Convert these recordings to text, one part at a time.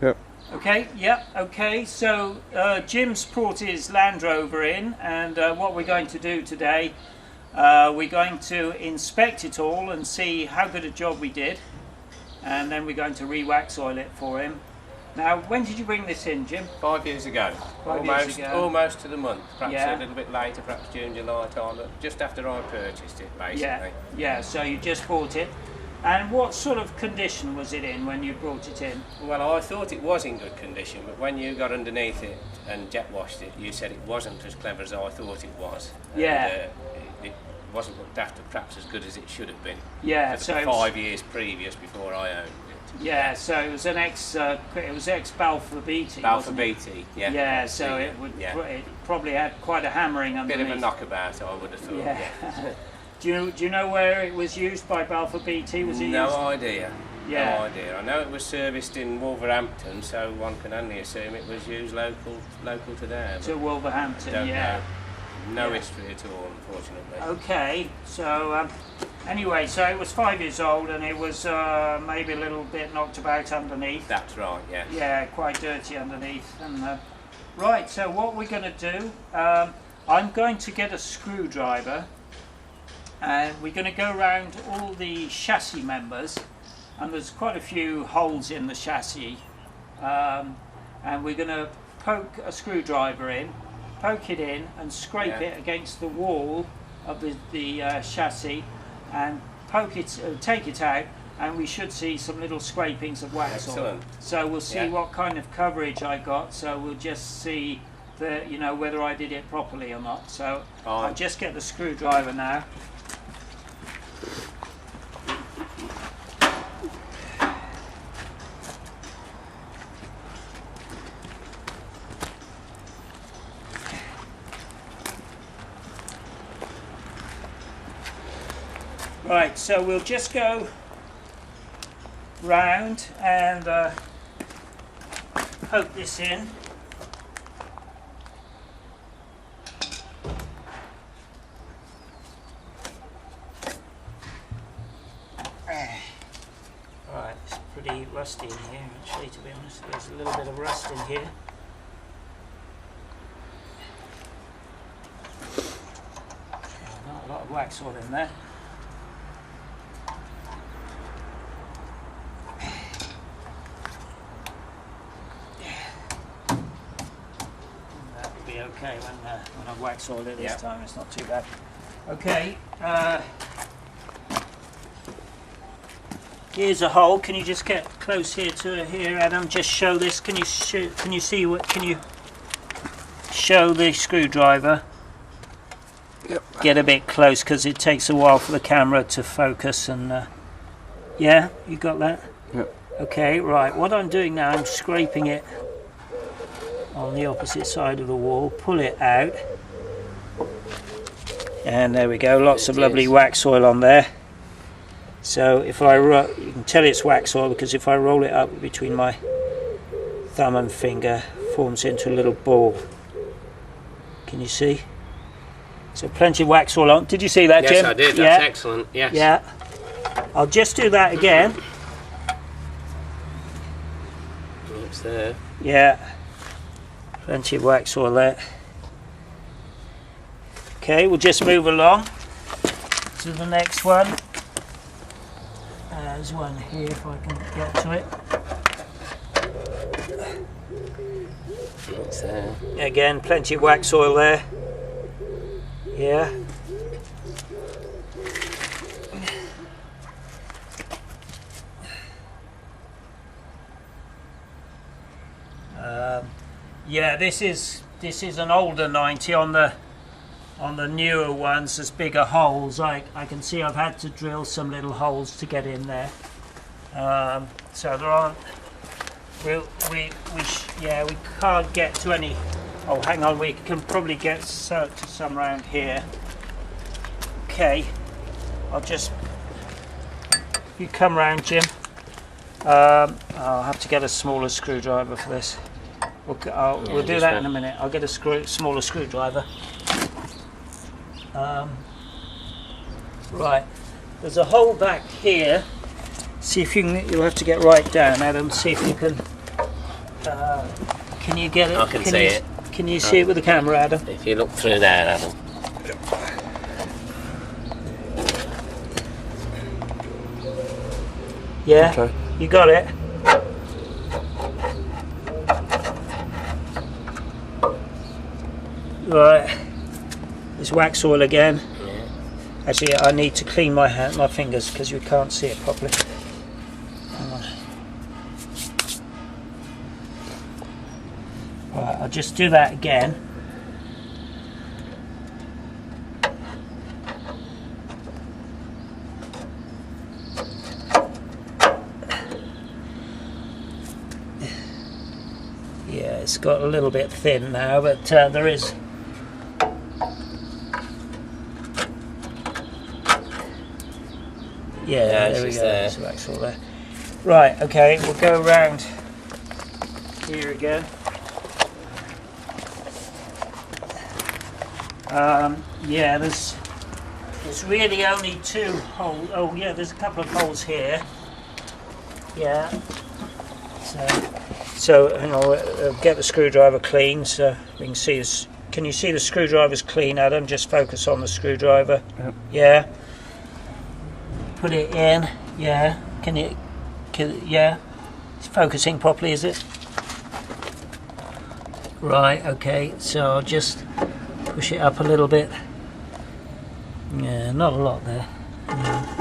Yep. Okay, yep, okay. So Jim's brought his Land Rover in, and what we're going to do today, we're going to inspect it all and see how good a job we did, and then we're going to re-wax oil it for him. Now, when did you bring this in, Jim? 5 years ago. 5 years ago. Almost to the month, perhaps Yeah. a little bit later, perhaps June, July time, but just after I purchased it, basically. Yeah, so you just bought it. And what sort of condition was it in when you brought it in? Well, I thought it was in good condition, but when you got underneath it and jet washed it, you said it wasn't as clever as I thought it was. Yeah. And, it wasn't looked after perhaps as good as it should have been. Yeah, For the so it was, 5 years previous before I owned it. yeah, so it was an ex-Balfour Beaty. Balfour wasn't it? Beaty, yeah. Yeah, so it probably had quite a hammering Bit underneath. of a knockabout, I would have thought. Yeah. Yeah. Do you know where it was used by Balfour Beaty? Was it No used? idea. Yeah. No idea. I know it was serviced in Wolverhampton, so one can only assume it was used local to there. To Wolverhampton, Don't yeah. know. No Yeah. history at all, unfortunately. Okay, so anyway, so it was 5 years old and it was maybe a little bit knocked about underneath. That's right, yes. Yeah, quite dirty underneath. And right, so what we're going to do, I'm going to get a screwdriver and we're going to go around all the chassis members, and there's quite a few holes in the chassis, and we're going to poke a screwdriver in, poke it in and scrape it against the wall of the chassis and poke it, take it out, and we should see some little scrapings of wax oil. Excellent. So we'll see Yeah. what kind of coverage I got, so we'll just see the, you know, whether I did it properly or not. So I'll just get the screwdriver now. Right, so we'll just go round and poke this in. Right, it's pretty rusty in here actually, to be honest. There's a little bit of rust in here. Not a lot of wax oil in there. That'll be okay when I wax oil it this time. It's not too bad. Okay. Here's a hole. Can you just get close here to here, Adam? Just show this. Can you see what? Can you show the screwdriver? Yep. Get a bit close because it takes a while for the camera to focus. And yeah, you got that? Yep. Okay, right. What I'm doing now, I'm scraping it on the opposite side of the wall. Pull it out, and there we go. Lots of lovely wax oil on there. So if I you can tell it's wax oil because if I roll it up between my thumb and finger, it forms into a little ball. Can you see? So plenty of wax oil on. Did you see that, Jim? Yes, I did. That's excellent. Yes. Yeah. I'll just do that again. It's there. Yeah. Plenty of wax oil there. Okay, we'll just move along to the next one. There's one here if I can get to it. It's there. Again, plenty of wax oil there. Yeah. Yeah, this is an older 90. On the newer ones, there's bigger holes. I can see I've had to drill some little holes to get in there. So there aren't. We can't get to any. Oh, hang on. We can probably get to some around here. Okay. I'll just. You come round, Jim. I'll have to get a smaller screwdriver for this. We'll do that in a minute. I'll get a smaller screwdriver. Right, there's a hole back here. See if you can. You'll have to get right down, Adam. See if you can Can you get it? I can see it. Can you see it with the camera, Adam? If you look through there, Adam. Yeah? Okay. You got it? Right. It's wax oil again. Yeah. Actually, I need to clean my fingers because you can't see it properly. Hang on. Right, I'll just do that again. Yeah, it's got a little bit thin now, but there is. Yeah, there we go. There's wax all there. Right, okay, we'll go around here again. Yeah, there's really only 2 holes. Oh yeah, there's a couple of holes here. Yeah. So hang on, get the screwdriver clean so we can see this. Can you see the screwdriver's clean, Adam? Just focus on the screwdriver. Yep. Yeah. Put it in. Yeah. Yeah. It's focusing properly, is it? Right. Okay. So I'll just push it up a little bit. Yeah, not a lot there. Yeah.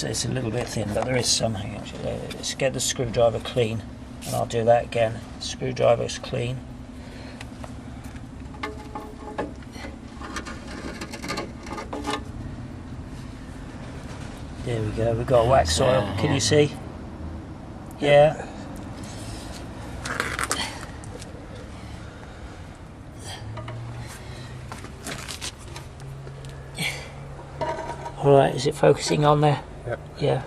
It's a little bit thin, but there is something actually. Let's get the screwdriver clean, and I'll do that again. Screwdriver's clean. There we go. We've got wax oil. Can you see? Yeah. Alright, is it focusing on there? Yep. Yeah.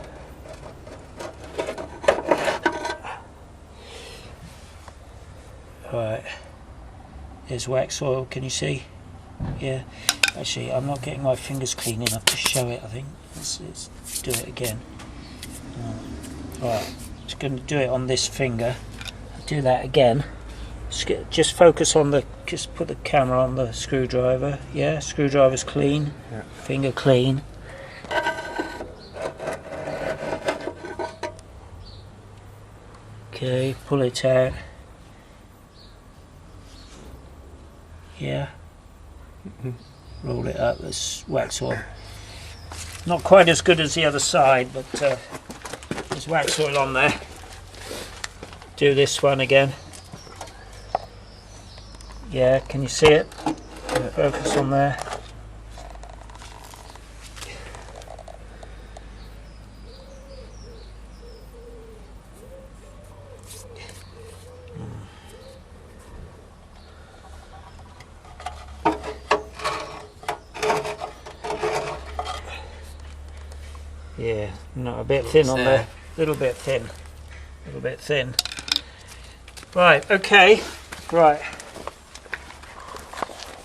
Alright. There's wax oil, can you see? Yeah. Actually, I'm not getting my fingers clean enough to show it, I think. Let's do it again. Alright, just going to do it on this finger. Do that again. Just focus on the, just put the camera on the screwdriver. Yeah, screwdriver's clean. Yeah. Finger clean. Okay, pull it out. Yeah. Roll it up. There's wax oil. Not quite as good as the other side, but there's wax oil on there. Do this one again. Yeah, can you see it? Focus on there. Yeah, not a bit thin on there. A little bit thin. A little bit thin. Right, okay. Right.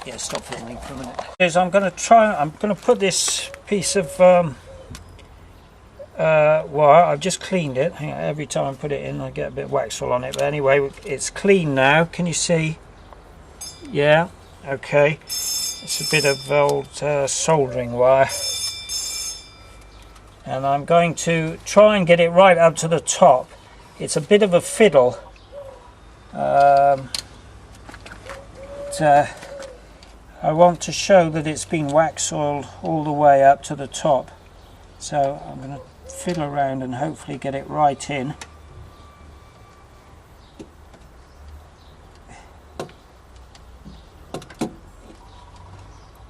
Yeah, stop filming for a minute. I'm going to put this piece of wire. I've just cleaned it. Hang on, every time I put it in I get a bit of wax oil on it. But anyway, it's clean now. Can you see? Yeah, okay. It's a bit of old soldering wire. And I'm going to try and get it right up to the top. It's a bit of a fiddle. I want to show that it's been wax oiled all the way up to the top. So I'm going to fiddle around and hopefully get it right in.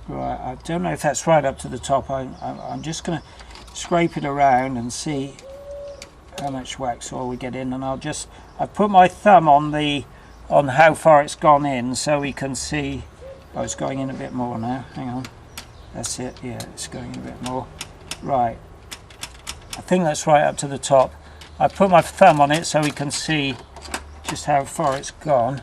Right, I don't know if that's right up to the top. I'm just going to scrape it around and see how much wax oil we get in, and I've put my thumb on how far it's gone in so we can see. Oh, it's going in a bit more now. Hang on. That's it. Yeah, it's going in a bit more. Right. I think that's right up to the top. I put my thumb on it so we can see just how far it's gone.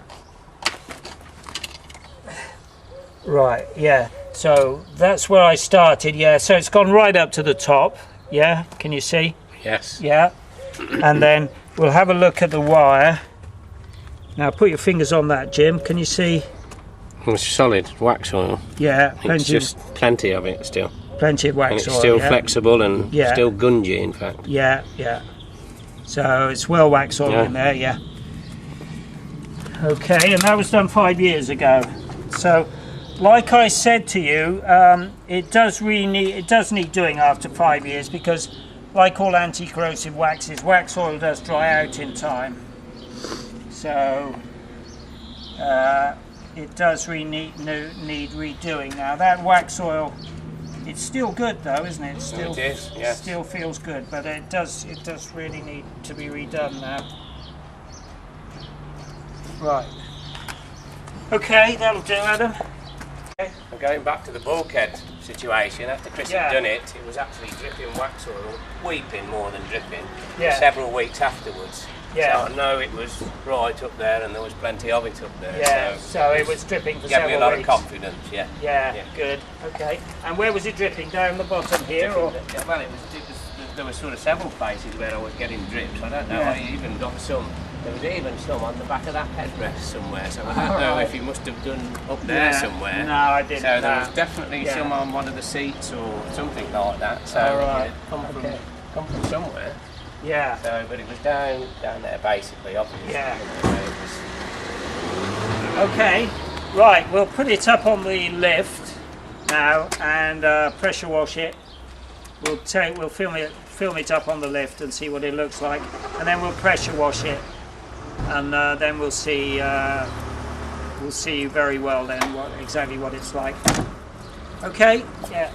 Right, yeah. So that's where I started, yeah. So it's gone right up to the top, yeah. Can you see? Yes. Yeah. And then we'll have a look at the wire. Now put your fingers on that, Jim. Can you see? It's solid wax oil. Yeah, It's just plenty of it still. plenty of wax And it's oil. still yeah. flexible and Yeah. still gungy, in fact. Yeah, yeah. So it's well wax oil Yeah. in there, yeah. Okay, and that was done 5 years ago. So, like I said to you, it does need doing after 5 years, because, like all anti-corrosive waxes, wax oil does dry out in time. So it does need redoing. Now that wax oil, it's still good though, isn't it? Still, It is, yes. Still feels good, but it does really need to be redone now. Right. Okay, that'll do, Adam. Okay. And going back to the bulkhead situation, after Chris Yeah. had done it, it was actually dripping wax oil, weeping more than dripping, Yeah. for several weeks afterwards. Yeah. So I know it was right up there, and there was plenty of it up there. Yeah. So it was dripping for gave several me a lot weeks. of confidence. Yeah. Yeah, Yeah. Good. Okay. And where was it dripping? Down the bottom here, or? Yeah, well, there were sort of several places where I was getting drips. I don't know. Yeah. I even got some. There was even some on the back of that headrest somewhere. So I don't know if you must have done up there Yeah. somewhere. No, I didn't. So there no. was definitely Yeah. some on one of the seats or something like that. So All right. it had come from somewhere. Yeah. So, but it was down there basically, obviously. Yeah. Where it was. Okay. Right. We'll put it up on the lift now and pressure wash it. We'll film it up on the lift and see what it looks like, and then we'll pressure wash it, and then we'll see very well then exactly what it's like. Okay. Yeah.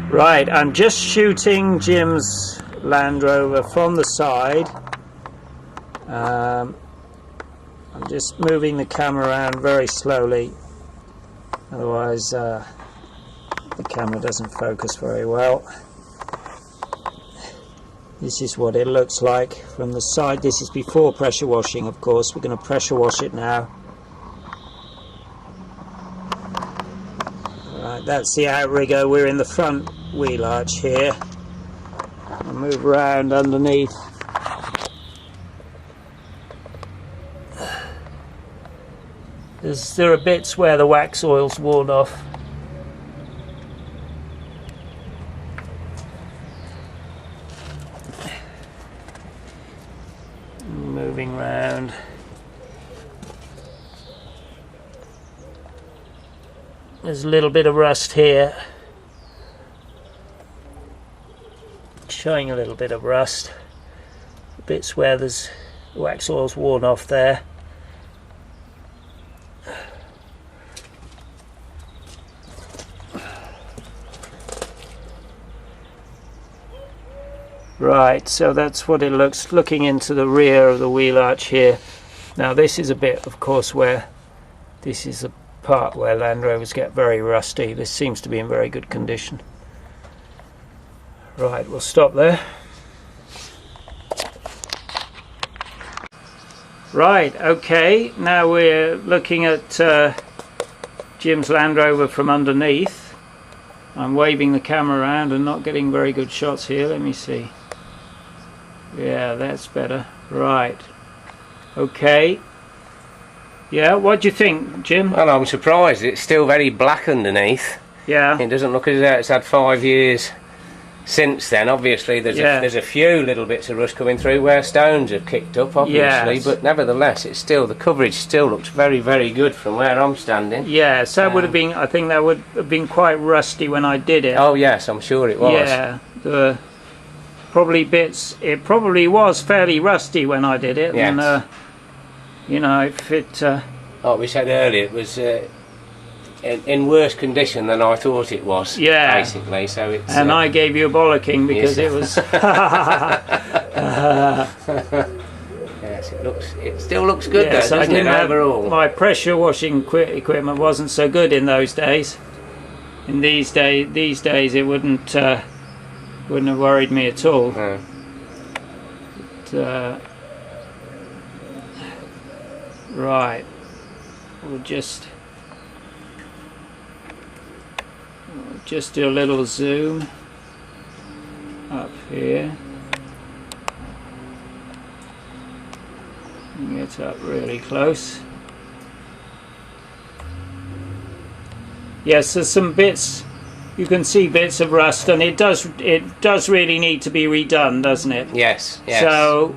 Right. I'm just shooting Jim's Land Rover from the side. I'm just moving the camera around very slowly, otherwise the camera doesn't focus very well. This is what it looks like from the side. This is before pressure washing, of course. We're going to pressure wash it now. Right, that's the outrigger. We're in the front wheel arch here. I'll move around underneath. There are bits where the wax oil's worn off. Moving round. There's a little bit of rust here. Showing a little bit of rust. Bits where there's wax oil's worn off there. Right, so that's what it looks, looking into the rear of the wheel arch here. Now this is a bit, of course, where this is a part where Land Rovers get very rusty. This seems to be in very good condition. Right, we'll stop there. Right, okay, now we're looking at Jim's Land Rover from underneath. I'm waving the camera around and not getting very good shots here. Let me see. Yeah, that's better. Right. Okay. Yeah, what do you think, Jim? Well, I'm surprised. It's still very black underneath. Yeah. It doesn't look as though it's had 5 years since then. Obviously, there's a few little bits of rust coming through where stones have kicked up, obviously. Yes. But nevertheless, it's still, the coverage still looks very, very good from where I'm standing. Yes, that would have been, I think that would have been quite rusty when I did it. Oh yes, I'm sure it was. Yeah, the probably bits. It probably was fairly rusty when I did it. Yes. And you know, if it. Like we said earlier, it was in worse condition than I thought it was. Yeah. Basically, so it's. And I gave you a bollocking because Yes. it was. Yes, it still looks good, Yes, though, I doesn't didn't it, have overall? my pressure washing equipment wasn't so good in those days. In these days, it wouldn't have worried me at all. No. But, right, we'll just Just do a little zoom up here. Get up really close. Yes, there's some bits. You can see bits of rust, and it does really need to be redone, doesn't it? Yes. Yes. So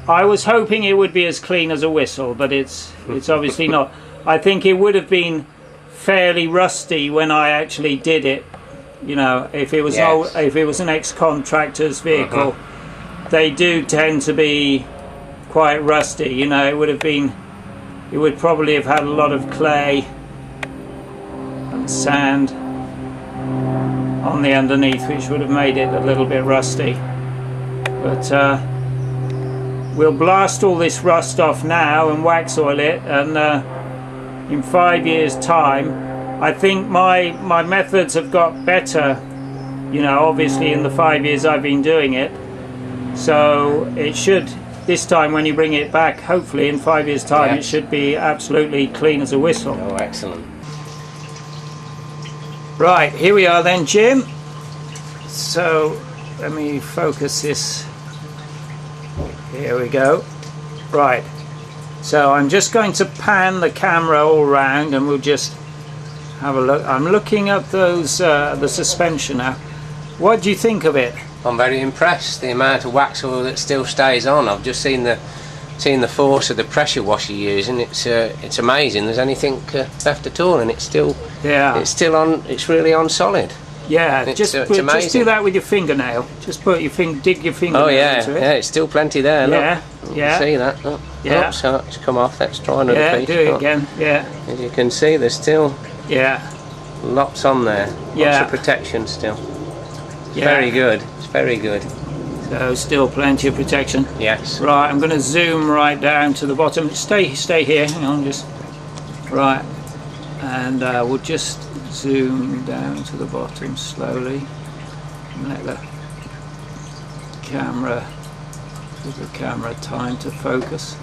I was hoping it would be as clean as a whistle, but it's obviously not. I think it would have been fairly rusty when I actually did it. You know, if it was an ex-contractor's vehicle, they do tend to be quite rusty. You know, it would probably have had a lot of clay and sand on the underneath, which would have made it a little bit rusty. But we'll blast all this rust off now and wax oil it, and in 5 years' time, I think my methods have got better, you know, obviously in the 5 years I've been doing it. So it should, this time when you bring it back, hopefully in 5 years' time, it should be absolutely clean as a whistle. Oh, excellent. Right, here we are then, Jim. So let me focus this. Here we go. Right, so I'm just going to pan the camera all round and we'll just have a look. I'm looking at those the suspension now. What do you think of it? I'm very impressed. The amount of wax oil that still stays on. I've just seen the force of the pressure washer you're using. It's amazing. There's anything left at all, and it's still on. It's really on solid. Yeah, just do that with your fingernail. Just put your dig your fingernail into it. Yeah, it's still plenty there. Yeah, look. You can see that. Look. Yeah. Oops, so it's come off. Let's try another piece. Do it again. Yeah. As you can see, there's still lots on there. Yeah. Lots of protection still. It's very good. It's very good. So still plenty of protection. Yes. Right, I'm going to zoom right down to the bottom. Stay here. Hang on, just right, and we'll just zoom down to the bottom slowly. And let the camera give the camera time to focus.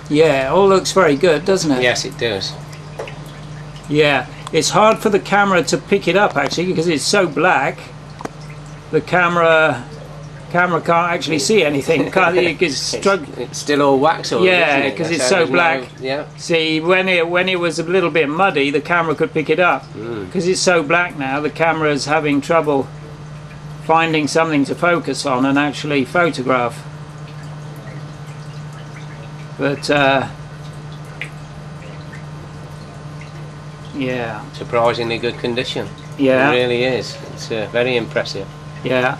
Yeah, it all looks very good, doesn't it? Yes, it does. Yeah, it's hard for the camera to pick it up actually because it's so black. The camera can't actually see anything. It's still all wax oil. Yeah, because it's so black. Yeah. See, when it was a little bit muddy, the camera could pick it up. Because it's so black now, the camera's having trouble finding something to focus on and actually photograph. But yeah, surprisingly good condition. Yeah, it really is. It's very impressive. Yeah.